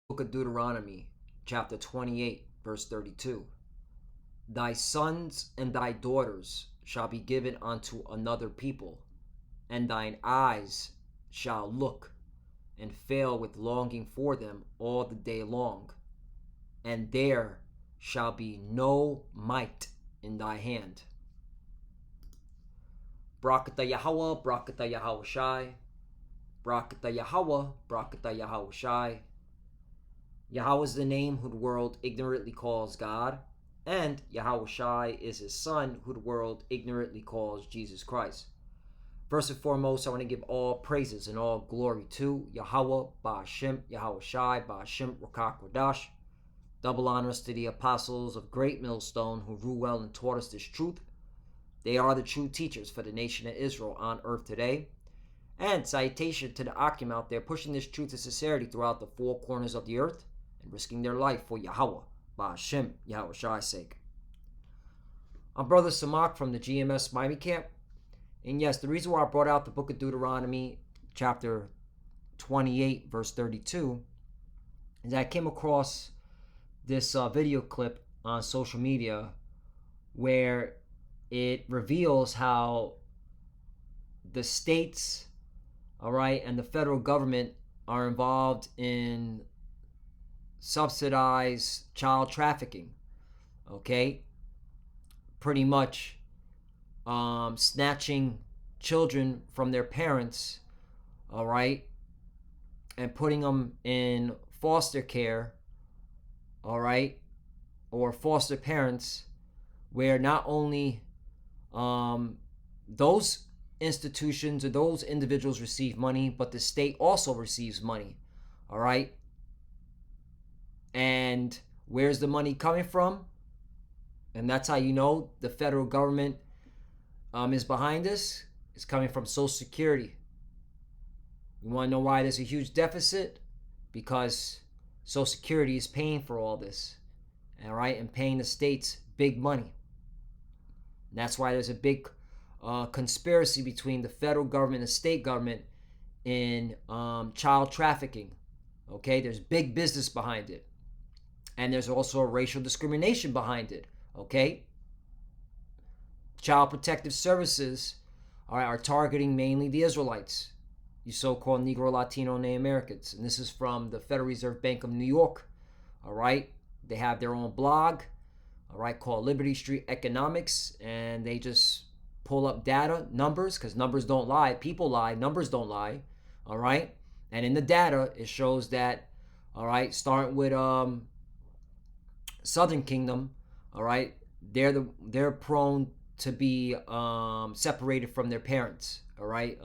Book of Deuteronomy, chapter 28, verse 32. Thy sons and thy daughters shall be given unto another people, and thine eyes shall look and fail with longing for them all the day long, and there shall be no might in thy hand. Brakata Yahweh, Brakata Yahweh Shai, Brakata Yahweh, Brakata Yahweh Shai. Yahweh is the name who the world ignorantly calls God, and Yahweh Shai is his son who the world ignorantly calls Jesus Christ. First and foremost, I want to give all praises and all glory to Yahweh, Ba'ashem, Yahweh Shai, Ba'ashem, Rakak Radash. Double honors to the apostles of Great Millstone who rule well and taught us this truth. They are the true teachers for the nation of Israel on earth today. And salutation to the Akim out there pushing this truth and sincerity throughout the four corners of the earth and risking their life for Yahweh, Ba'ashem, Yahweh Shai's sake. I'm Brother Samak from the GMS Miami camp. And yes, the reason why I brought out the book of Deuteronomy, chapter 28, verse 32, is I came across this video clip on social media where it reveals how the states, all right, and the federal government are involved in subsidized child trafficking, okay? Pretty much snatching children from their parents, all right, and putting them in foster care, all right, or foster parents, where not only those institutions or those individuals receive money, but the state also receives money, all right? And where's the money coming from? And that's how you know the federal government is behind this. It's coming from Social Security. You want to know why there's a huge deficit? Because Social Security is paying for all this, all right, and paying the states big money. And that's why there's a big conspiracy between the federal government and the state government in child trafficking. Okay, there's big business behind it, and there's also racial discrimination behind it. Okay, Child Protective Services are targeting mainly the Israelites, you so-called Negro, Latino, and Native Americans. And this is from the Federal Reserve Bank of New York. All right, they have their own blog, all right, called Liberty Street Economics, and they just pull up data, numbers, because numbers don't lie. People lie, numbers don't lie, all right? And in the data, it shows that, all right, starting with Southern Kingdom, all right, they're prone to be separated from their parents, all right?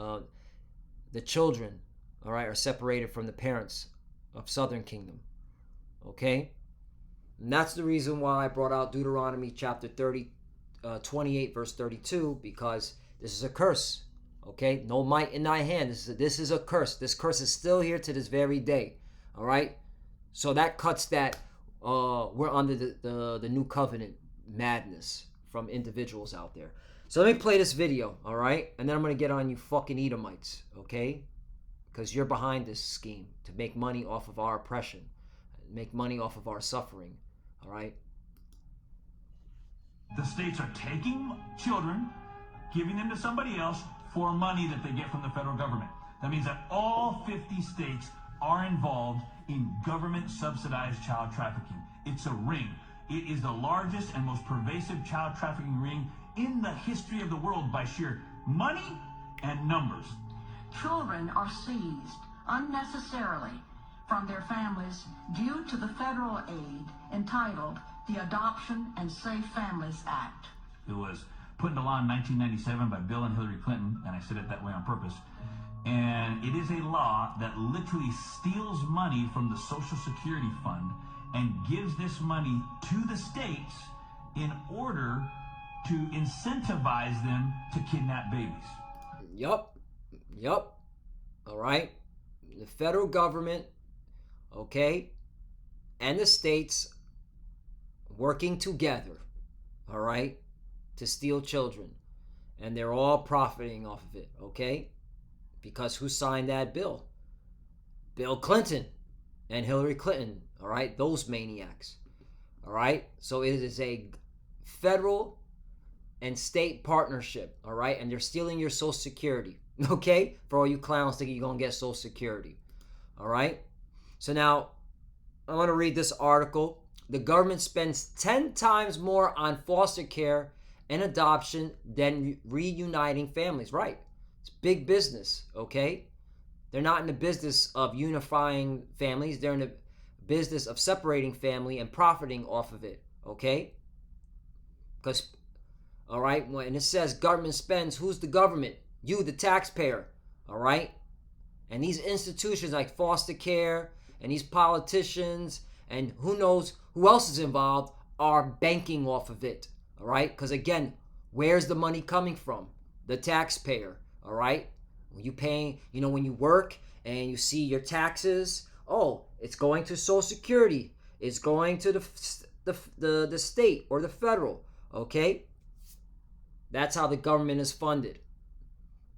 The children, all right, are separated from the parents of Southern Kingdom, okay? And that's the reason why I brought out Deuteronomy chapter 28, verse 32, because this is a curse, okay? No might in thy hand. This is a curse. This curse is still here to this very day, all right? So that cuts that we're under the new covenant madness from individuals out there. So let me play this video, all right? And then I'm going to get on you fucking Edomites, okay? Because you're behind this scheme to make money off of our oppression, make money off of our suffering, all right? The states are taking children, giving them to somebody else for money that they get from the federal government. That means that all 50 states are involved in government-subsidized child trafficking. It's a ring. It is the largest and most pervasive child trafficking ring in the history of the world by sheer money and numbers. Children are seized unnecessarily from their families due to the federal aid entitled the Adoption and Safe Families Act. It was put into law in 1997 by Bill and Hillary Clinton, and I said it that way on purpose. And it is a law that literally steals money from the Social Security Fund and gives this money to the states in order to incentivize them to kidnap babies. Yup. All right. The federal government, okay, and the states working together, all right, to steal children. And they're all profiting off of it, okay? Because who signed that bill? Bill Clinton. and Hillary Clinton, all right, those maniacs, all right. So it is a federal and state partnership, all right, and they're stealing your Social Security, okay, for all you clowns thinking you're gonna get Social Security, all right. So now I want to read this article. The government spends 10 times more on foster care and adoption than reuniting families, right? It's big business, okay. They're not in the business of unifying families. They're in the business of separating family and profiting off of it, okay? Because, all right, when it says government spends, who's the government? You, the taxpayer, all right? And these institutions like foster care and these politicians and who knows who else is involved are banking off of it, all right? Because, again, where's the money coming from? The taxpayer, all right? When you paying, when you work and you see your taxes, oh, it's going to Social Security. It's going to the state or the federal, okay? That's how the government is funded.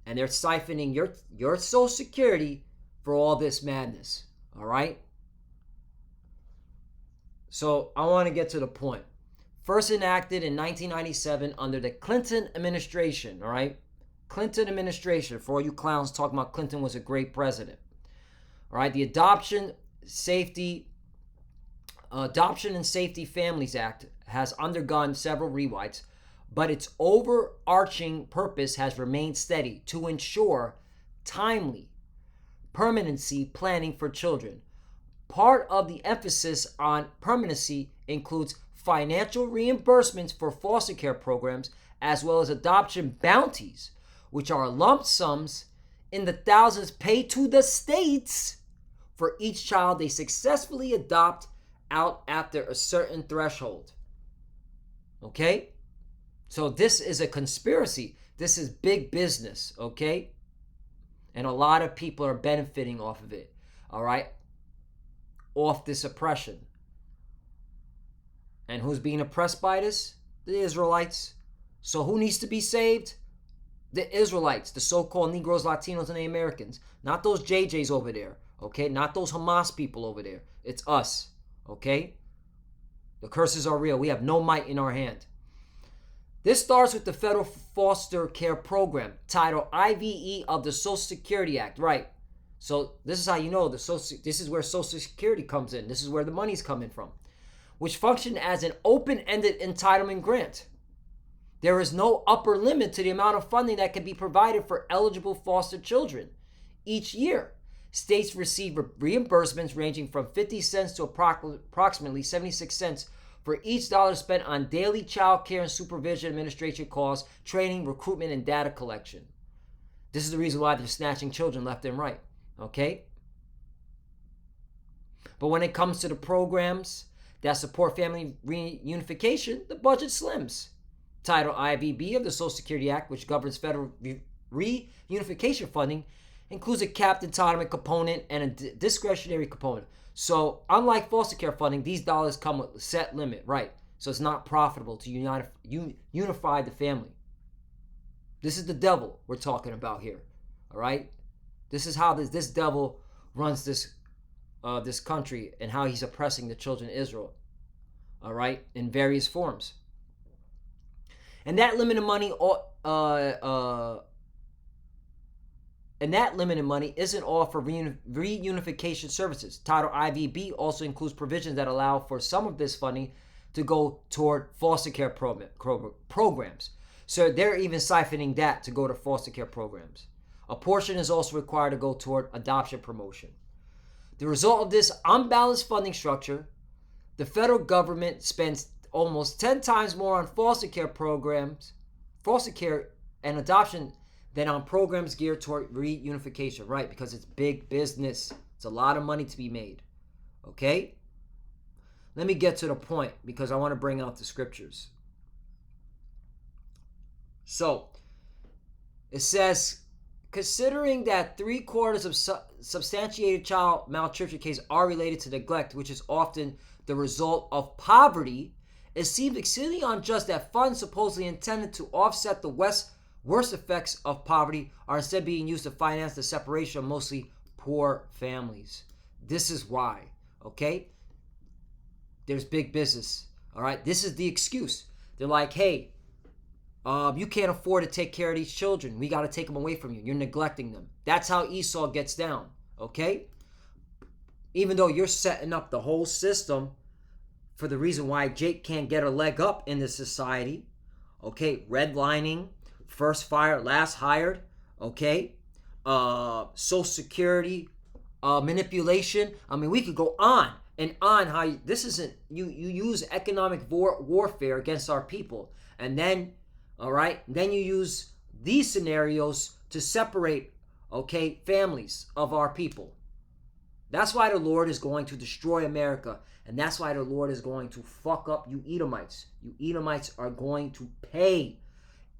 And they're siphoning your Social Security for all this madness, all right? So I want to get to the point. First enacted in 1997 under the Clinton administration, all right? Clinton administration, for all you clowns talking about Clinton was a great president. All right, the Adoption and Safety Families Act has undergone several rewrites, but its overarching purpose has remained steady to ensure timely permanency planning for children. Part of the emphasis on permanency includes financial reimbursements for foster care programs as well as adoption bounties, which are lump sums in the thousands paid to the states for each child they successfully adopt out after a certain threshold. Okay? So this is a conspiracy. This is big business, okay? And a lot of people are benefiting off of it, all right? Off this oppression. And who's being oppressed by this? The Israelites. So who needs to be saved? The Israelites, the so-called Negroes, Latinos, and the Americans. Not those JJs over there, okay? Not those Hamas people over there. It's us, okay? The curses are real. We have no might in our hand. This starts with the Federal Foster Care Program, Title IVE of the Social Security Act, right? So this is how you know this is where Social Security comes in. This is where the money's coming from, which function as an open-ended entitlement grant. There is no upper limit to the amount of funding that can be provided for eligible foster children. Each year, states receive reimbursements ranging from 50 cents to approximately 76 cents for each dollar spent on daily child care and supervision, administration costs, training, recruitment, and data collection. This is the reason why they're snatching children left and right, okay? But when it comes to the programs that support family reunification, the budget slims. Title IVB of the Social Security Act, which governs federal reunification funding, includes a capped entitlement component and a discretionary component. So, unlike foster care funding, these dollars come with a set limit, right? So it's not profitable to unify the family. This is the devil we're talking about here, all right? This is how this devil runs this country and how he's oppressing the children of Israel, all right, in various forms. And that limited money isn't all for reunification services. Title IVB also includes provisions that allow for some of this funding to go toward foster care programs. So they're even siphoning that to go to foster care programs. A portion is also required to go toward adoption promotion. The result of this unbalanced funding structure, the federal government spends almost 10 times more on foster care and adoption than on programs geared toward reunification, right? Because it's big business. It's a lot of money to be made, okay? Let me get to the point because I want to bring out the scriptures. So, it says, considering that 3/4 of substantiated child malnutrition cases are related to neglect, which is often the result of poverty, it seems exceedingly unjust that funds supposedly intended to offset the worst effects of poverty are instead being used to finance the separation of mostly poor families. This is why. okay, there's big business. All right, this is the excuse. They're like, hey, you can't afford to take care of these children. We got to take them away from you. You're neglecting them. That's how Esau gets down, okay? Even though you're setting up the whole system for the reason why Jake can't get a leg up in this society, okay? Redlining, first fired, last hired, okay? Social Security, manipulation. I mean, we could go on and on how this isn't, you use economic warfare against our people. And then, all right, then you use these scenarios to separate, okay, families of our people. That's why the Lord is going to destroy America. And that's why the Lord is going to fuck up you Edomites. You Edomites are going to pay,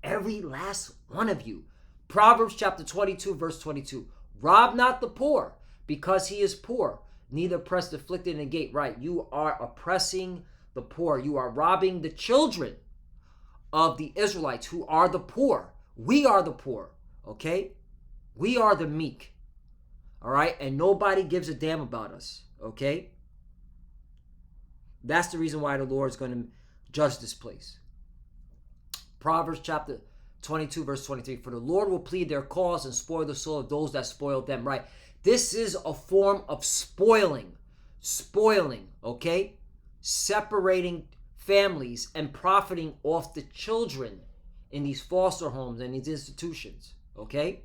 every last one of you. Proverbs chapter 22, verse 22. Rob not the poor because he is poor. Neither oppress the afflicted and negate right. You are oppressing the poor. You are robbing the children of the Israelites who are the poor. We are the poor, okay? We are the meek, all right? And nobody gives a damn about us, okay? That's the reason why the Lord is going to judge this place. Proverbs chapter 22, verse 23. For the Lord will plead their cause and spoil the soul of those that spoiled them, right? This is a form of spoiling, okay? Separating families and profiting off the children in these foster homes and these institutions, okay?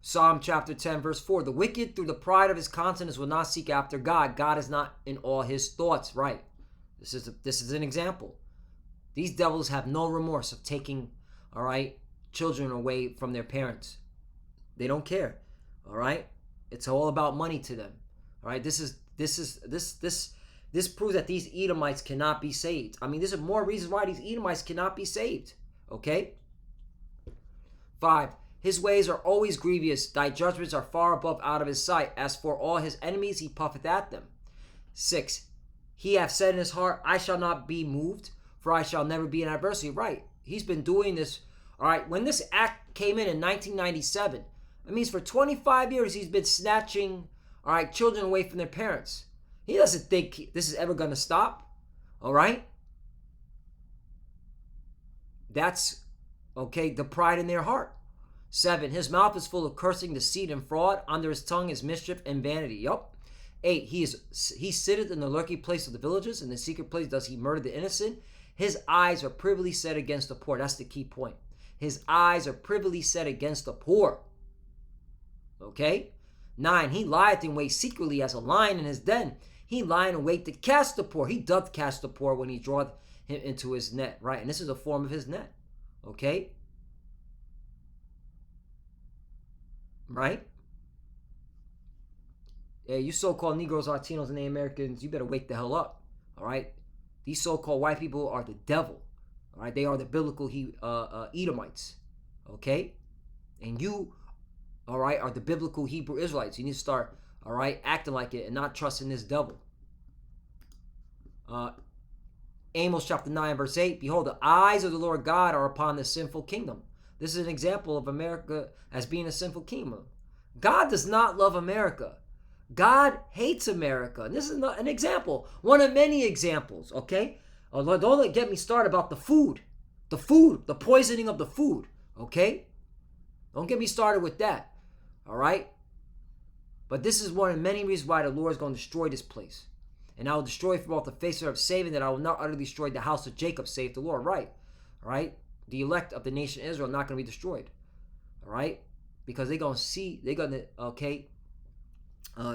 Psalm chapter 10, verse 4. The wicked, through the pride of his countenance, will not seek after God. God is not in all his thoughts, right? This is an example. These devils have no remorse of taking, all right, children away from their parents. They don't care, all right? It's all about money to them, all right? This proves that these Edomites cannot be saved. I mean, there's more reasons why these Edomites cannot be saved, okay? 5. His ways are always grievous. Thy judgments are far above out of his sight. As for all his enemies, he puffeth at them. 6. He hath said in his heart, I shall not be moved, for I shall never be in adversity. Right. He's been doing this. All right. When this act came in 1997, that means for 25 years he's been snatching, all right, children away from their parents. He doesn't think this is ever going to stop. All right. That's, okay, the pride in their heart. 7. His mouth is full of cursing, deceit, and fraud. Under his tongue is mischief and vanity. Yup. 8. He sitteth in the lurking place of the villages. In the secret place does he murder the innocent. His eyes are privily set against the poor. That's the key point. His eyes are privily set against the poor. Okay? 9. He lieth in wait secretly as a lion in his den. He lieth in wait to cast the poor. He doth cast the poor when he draweth him into his net. Right? And this is a form of his net. Okay? Right? Yeah, you so-called Negroes, Latinos, and the Americans, you better wake the hell up. All right? These so-called white people are the devil. All right? They are the biblical Edomites. Okay? And you, all right, are the biblical Hebrew Israelites. You need to start, all right, acting like it and not trusting this devil. Amos chapter 9, verse 8. Behold, the eyes of the Lord God are upon the sinful kingdom. This is an example of America as being a sinful kingdom. God does not love America. God hates America. And this is an example, one of many examples, okay? Don't get me started about the food, the poisoning of the food, okay? Don't get me started with that, all right? But this is one of many reasons why the Lord is going to destroy this place. And I will destroy from off the face of saving, that I will not utterly destroy the house of Jacob, saith the Lord, right? All right? The elect of the nation of Israel are not going to be destroyed, all right? Because they're going to see, they're going to, okay,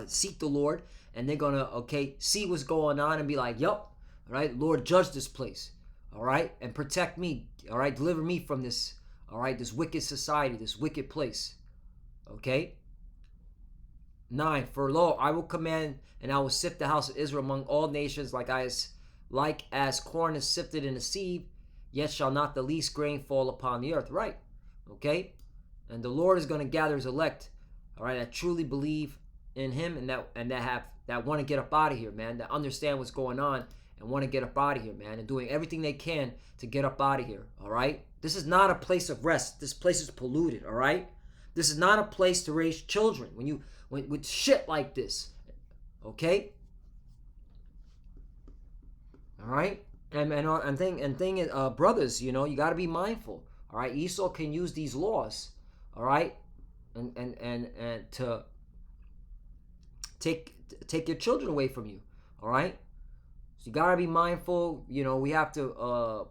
seek the Lord, and they're going to, okay, see what's going on and be like, yup, all right, Lord, judge this place, all right, and protect me, all right, deliver me from this, all right, this wicked society, this wicked place, okay? 9, for lo, I will command, and I will sift the house of Israel among all nations, like as corn is sifted in a sieve, yet shall not the least grain fall upon the earth, right? Okay? And the Lord is going to gather his elect, all right, that truly believe in him and that want to get up out of here, man, that understand what's going on and want to get up out of here, man, and doing everything they can to get up out of here, all right? This is not a place of rest. This place is polluted, all right? This is not a place to raise children with shit like this. Okay? All right? Brothers, you got to be mindful. All right? Esau can use these laws, all right? And to take your children away from you, all right? So you got to be mindful. We have to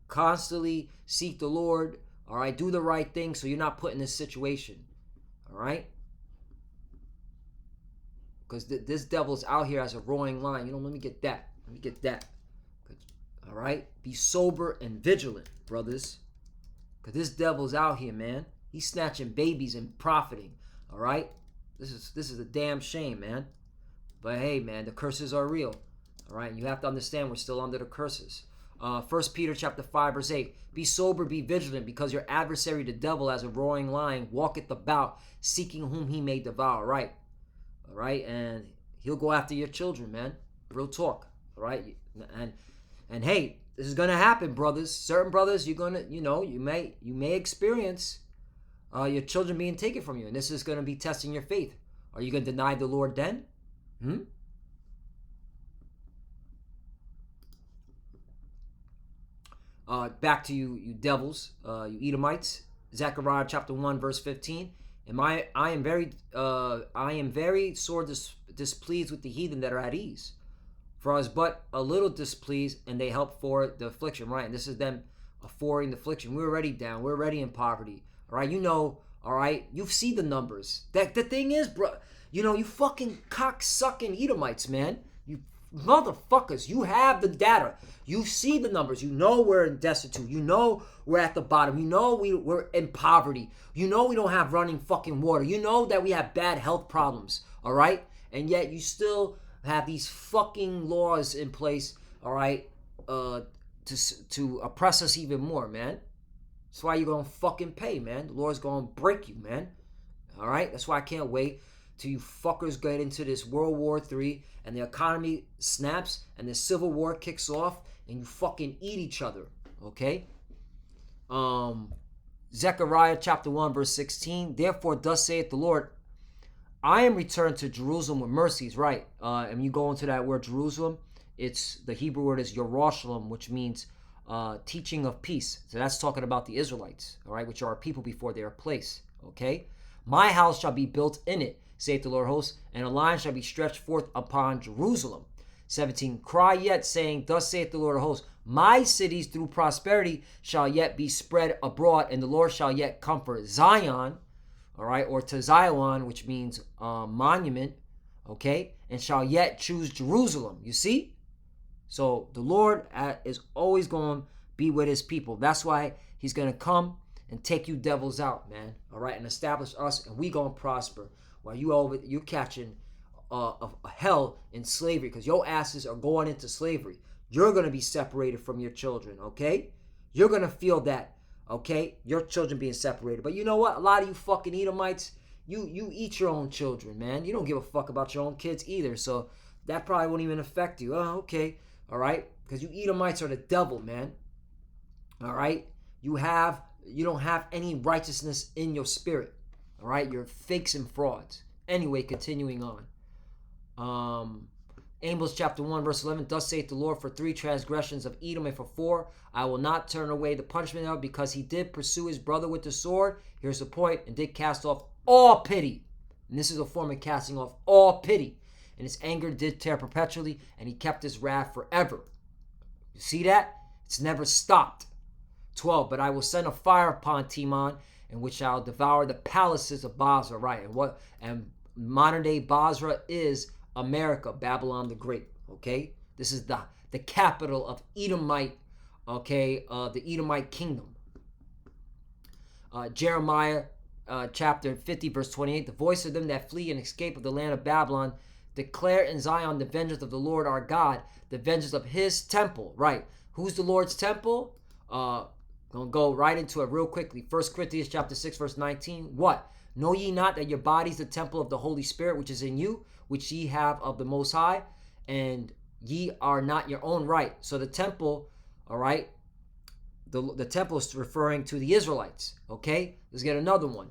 constantly seek the Lord, all right? Do the right thing so you're not put in this situation, all right? Because this devil's out here as a roaring lion. Let me get that. All right? Be sober and vigilant, brothers. Because this devil's out here, man. He's snatching babies and profiting, all right? This is a damn shame, man. But hey, man, the curses are real, all right? You have to understand we're still under the curses. 1 Peter chapter 5, verse 8. Be sober, be vigilant, because your adversary, the devil, as a roaring lion, walketh about, seeking whom he may devour, right? All right? And he'll go after your children, man. Real talk, all right? And hey, this is gonna happen, brothers. Certain brothers, you're gonna, you may experience your children being taken from you, and this is gonna be testing your faith. Are you gonna deny the Lord then? Back to you devils, you Edomites. Zechariah chapter 1, verse 15. I am very sore displeased with the heathen that are at ease. For I was but a little displeased, and they helped for the affliction, right? And this is them forwarding the affliction. We're already down. We're already in poverty, all right? All right? You see the numbers. The thing is, bro, you fucking cock-sucking Edomites, man. You motherfuckers. You have the data. You see the numbers. We're destitute. We're at the bottom. We're in poverty. We don't have running fucking water. That we have bad health problems, all right? And yet you still have these fucking laws in place, all right, to oppress us even more, man. That's why you're gonna fucking pay, man. The Lord's gonna break you, man. All right? That's why I can't wait till you fuckers get into this World War III and the economy snaps and the Civil War kicks off and you fucking eat each other, okay? Zechariah chapter 1, verse 16. Therefore, thus saith the Lord, I am returned to Jerusalem with mercies, right? And you go into that word Jerusalem, the Hebrew word is Yerushalayim, which means teaching of peace. So that's talking about the Israelites, all right, which are a people before their place, okay? My house shall be built in it, saith the Lord of hosts, and a line shall be stretched forth upon Jerusalem. 17, cry yet, saying, thus saith the Lord of hosts, my cities through prosperity shall yet be spread abroad, and the Lord shall yet comfort Zion, all right, or to Zion, which means monument, okay, and shall yet choose Jerusalem. You see? So the Lord is always going to be with his people. That's why he's going to come and take you devils out, man, all right, and establish us, and we going to prosper while you're catching a hell in slavery, because your asses are going into slavery. You're going to be separated from your children, okay? You're going to feel that, okay? Your children being separated. But you know what? A lot of you fucking Edomites, you eat your own children, man. You don't give a fuck about your own kids either. So that probably won't even affect you. Oh, okay. All right? Because you Edomites are the devil, man. All right? You don't have any righteousness in your spirit. All right? You're fakes and frauds. Anyway, continuing on. Amos chapter 1, verse 11, thus saith the Lord, for 3 transgressions of Edom, and for 4, I will not turn away the punishment of, because he did pursue his brother with the sword. Here's the point, and did cast off all pity. And this is a form of casting off all pity. And his anger did tear perpetually, and he kept his wrath forever. You see that? It's never stopped. 12, but I will send a fire upon Timon, in which I will devour the palaces of Basra. Right, and modern day Basra is America, Babylon the Great, okay? This is the capital of Edomite, okay, the Edomite kingdom. Jeremiah chapter 50, verse 28, the voice of them that flee and escape of the land of Babylon, declare in Zion the vengeance of the Lord our God, the vengeance of his temple. Right, who's the Lord's temple? Gonna go right into it real quickly. 1 Corinthians chapter 6, verse 19, what? Know ye not that your body is the temple of the Holy Spirit, which is in you, which ye have of the Most High, and ye are not your own, right? So the temple, all right, the temple is referring to the Israelites, okay? Let's get another one.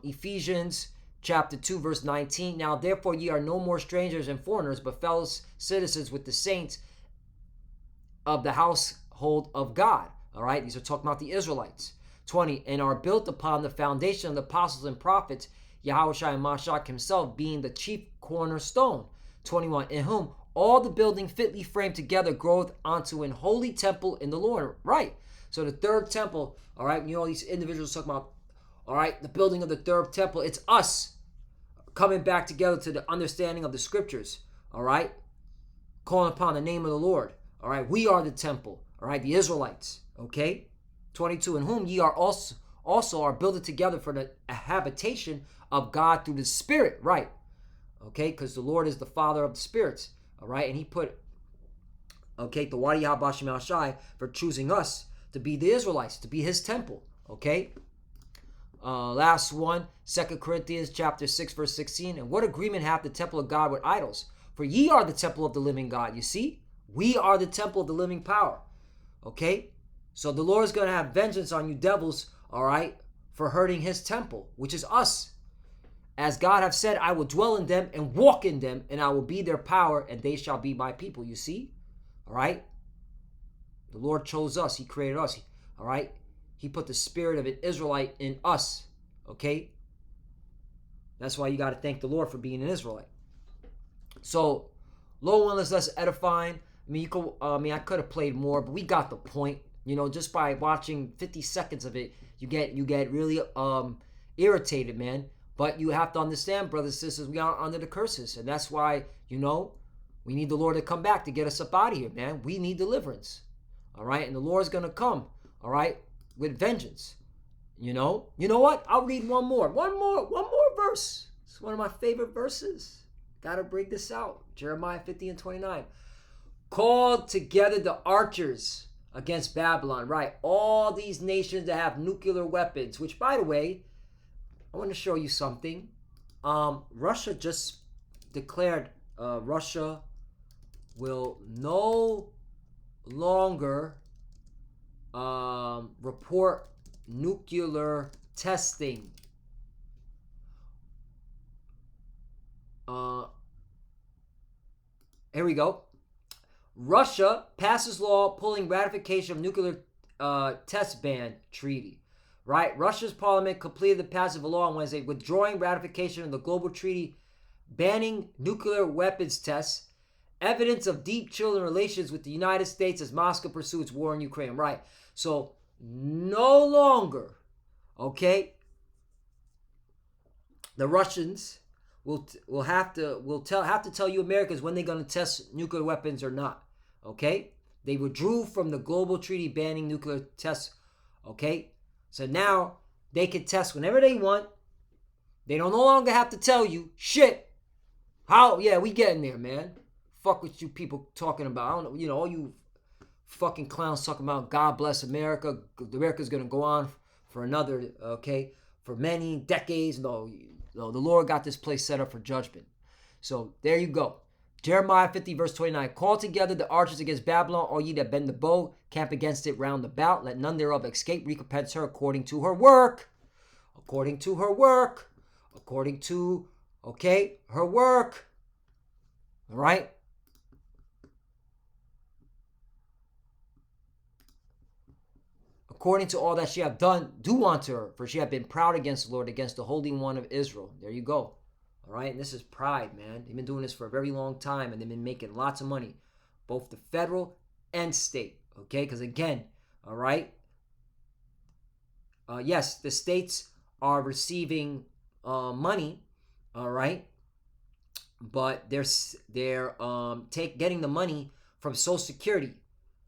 Ephesians chapter 2, verse 19. Now, therefore, ye are no more strangers and foreigners, but fellow citizens with the saints of the household of God. All right, these are talking about the Israelites. 20, and are built upon the foundation of the apostles and prophets, Yahushua and Mashiach himself being the chief cornerstone. 21, in whom all the building fitly framed together groweth onto an holy temple in the Lord. Right. So the third temple, all right, you know, these individuals talking about, all right, the building of the third temple. It's us coming back together to the understanding of the scriptures, all right, calling upon the name of the Lord. All right, we are the temple, all right, the Israelites, okay? 22, in whom ye are also are builded together for the habitation of God through the Spirit, right? Okay, because the Lord is the Father of the spirits, all right? And he put, okay, the Wadi Habashim Al-Shai for choosing us to be the Israelites, to be his temple, okay? Last one, 2 Corinthians chapter 6, verse 16. And what agreement hath the temple of God with idols? For ye are the temple of the living God. You see? We are the temple of the living power. Okay? So the Lord is going to have vengeance on you devils, all right, for hurting his temple, which is us. As God have said, I will dwell in them and walk in them, and I will be their power, and they shall be my people. You see? All right? The Lord chose us. He created us. All right? He put the spirit of an Israelite in us. Okay? That's why you got to thank the Lord for being an Israelite. So, low one is less edifying. I could have played more, but we got the point. You know, just by watching 50 seconds of it, you get really irritated, man. But you have to understand, brothers and sisters, we are under the curses. And that's why, you know, we need the Lord to come back to get us up out of here, man. We need deliverance. All right? And the Lord's going to come, all right, with vengeance. You know what? I'll read one more verse. It's one of my favorite verses. Gotta break this out. Jeremiah 50 and 29. Called together the archers against Babylon. Right. All these nations that have nuclear weapons, which, by the way, I want to show you something. Russia just declared Russia will no longer report nuclear testing. Here we go. Russia passes law pulling ratification of nuclear test ban treaty. Right? Russia's parliament completed the passage of a law on Wednesday withdrawing ratification of the global treaty banning nuclear weapons tests. Evidence of deep chilling relations with the United States as Moscow pursues war in Ukraine. Right. So no longer, okay, the Russians will have to tell you Americans when they're going to test nuclear weapons or not. Okay? They withdrew from the global treaty banning nuclear tests. Okay? So now they can test whenever they want. They don't no longer have to tell you shit. How? Yeah, we getting there, man. Fuck what you people talking about. I don't know, you know, all you fucking clowns talking about God bless America. America's gonna go on for another, okay, for many decades. No, the Lord got this place set up for judgment. So there you go. Jeremiah 50 verse 29. Call together the archers against Babylon, all ye that bend the bow, camp against it round about. Let none thereof escape. Recompense her according to her work. According to her work. According to, okay, her work. All right. According to all that she hath done, do unto her, for she hath been proud against the Lord, against the Holy One of Israel. There you go. All right, and this is pride, man. They've been doing this for a very long time, and they've been making lots of money, both the federal and state, okay? Because again, all right, yes, the states are receiving money, all right, but they're getting the money from Social Security,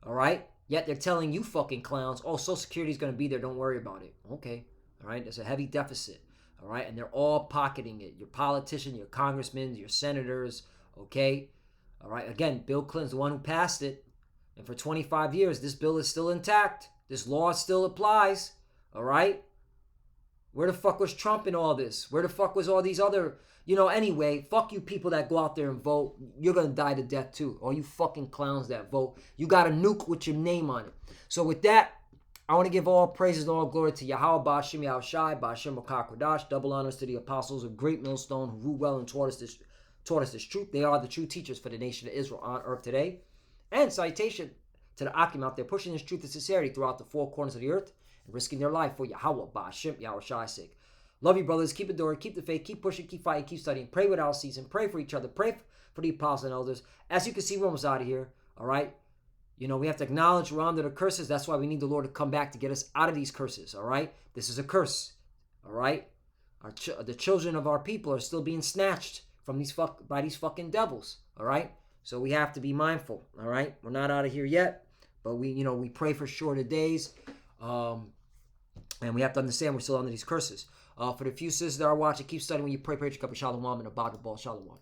all right? Yet they're telling you fucking clowns, oh, Social Security is going to be there, don't worry about it. Okay, all right, there's a heavy deficit, all right, and they're all pocketing it. Your politicians, your congressmen, your senators, okay, all right. Again, Bill Clinton's the one who passed it, and for 25 years, this bill is still intact. This law still applies, all right. Where the fuck was Trump in all this? Where the fuck was all these other, anyway, fuck you people that go out there and vote. You're going to die to death too. All you fucking clowns that vote. You got a nuke with your name on it. So with that, I want to give all praises and all glory to Yahweh, Ba'Shem Yahushai, Ba'Shem Kodash. Double honors to the apostles of Great Millstone who ruled well and taught us this truth. They are the true teachers for the nation of Israel on earth today. And salutation to the Akim out there pushing this truth and sincerity throughout the four corners of the earth and risking their life for Yahweh, Ba'Shem Yahushai's sake. Love you, brothers. Keep enduring, keep the faith, keep pushing, keep fighting, keep studying. Pray without ceasing. Pray for each other. Pray for the apostles and elders. As you can see, we're almost out of here. All right? You know, we have to acknowledge we're under the curses. That's why we need the Lord to come back to get us out of these curses. All right? This is a curse. All right? The children of our people are still being snatched from by these fucking devils. All right? So we have to be mindful. All right? We're not out of here yet, but we pray for shorter days. And we have to understand we're still under these curses. For the few sisters that are watching, keep studying when you pray. Pray your cup of shalom and a ball. Shalom.